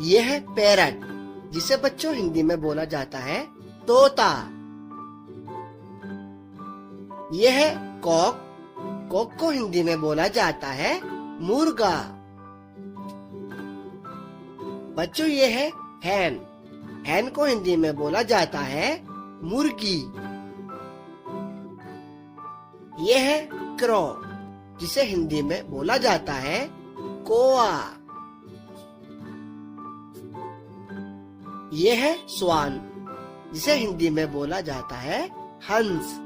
यह है पैरट, जिसे बच्चों हिंदी में बोला जाता है तोता। यह है कॉक, कॉक को हिंदी में बोला जाता है मुर्गा। बच्चों यह है हैन, हैन को हिंदी में बोला जाता है मुर्गी। यह है क्रो, जिसे हिंदी में बोला जाता है कोआ। यह है स्वान, जिसे हिंदी में बोला जाता है हंस।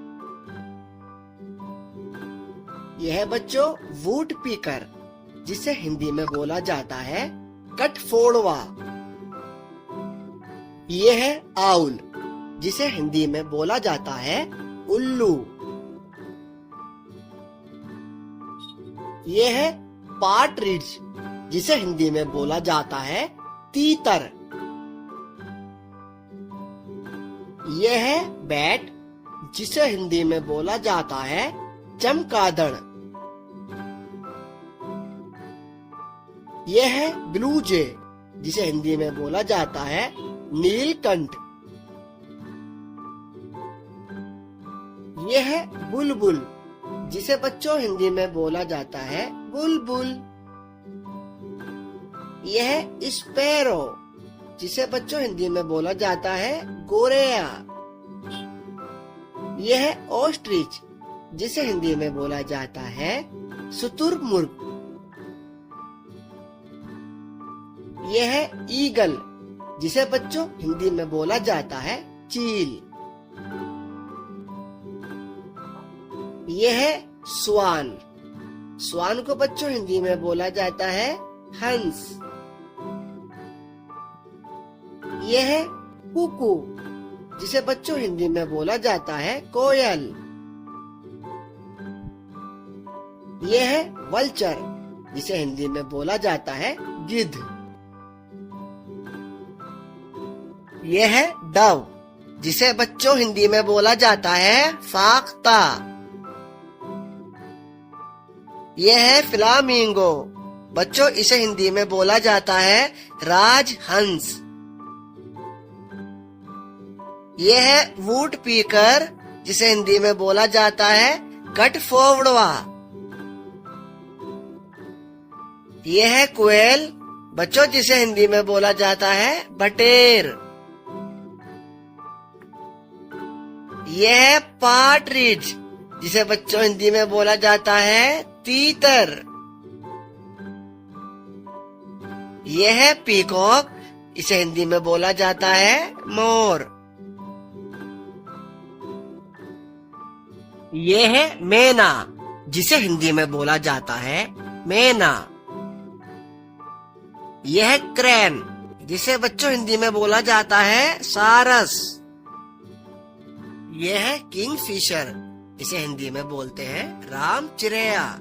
यह है बच्चों वुड पीकर, जिसे हिंदी में बोला जाता है कटफोड़वा। यह है आउल, जिसे हिंदी में बोला जाता है उल्लू। यह है पार्ट्रिज, जिसे हिंदी में बोला जाता है तीतर। यह है बैट, जिसे हिंदी में बोला जाता है चमगादड़। यह है ब्लू जे, जिसे हिंदी में बोला जाता है नीलकंठ। यह है बुलबुल, जिसे बच्चों हिंदी में बोला जाता है बुलबुल। यह है स्पैरो, जिसे बच्चों हिंदी में बोला जाता है गोरेया। यह है ऑस्ट्रिच, जिसे हिंदी में बोला जाता है शुतुरमुर्ग। यह है ईगल, जिसे बच्चों हिंदी में बोला जाता है चील। यह है स्वान, स्वान को बच्चों हिंदी में बोला जाता है हंस। यह है कुकू, जिसे बच्चों हिंदी में बोला जाता है कोयल। यह है वल्चर, जिसे हिंदी में बोला जाता है गिद्ध। यह है डव, जिसे बच्चों हिंदी में बोला जाता है फाख्ता। यह है फ्लामिंगो, बच्चों इसे हिंदी में बोला जाता है राजहंस। यह है वुड पीकर, जिसे हिंदी में बोला जाता है कटफोड़वा। यह है कोयल, बच्चों जिसे हिंदी में बोला जाता है बटेर। यह है पार्ट्रिज, जिसे बच्चों हिंदी में बोला जाता है तीतर। यह है पीकॉक, इसे हिंदी में बोला जाता है मोर। यह है मैना, जिसे हिंदी में बोला जाता है मैना। यह है क्रेन, जिसे बच्चों हिंदी में बोला जाता है सारस। यह है किंगफिशर, इसे हिंदी में बोलते हैं राम चिरैया।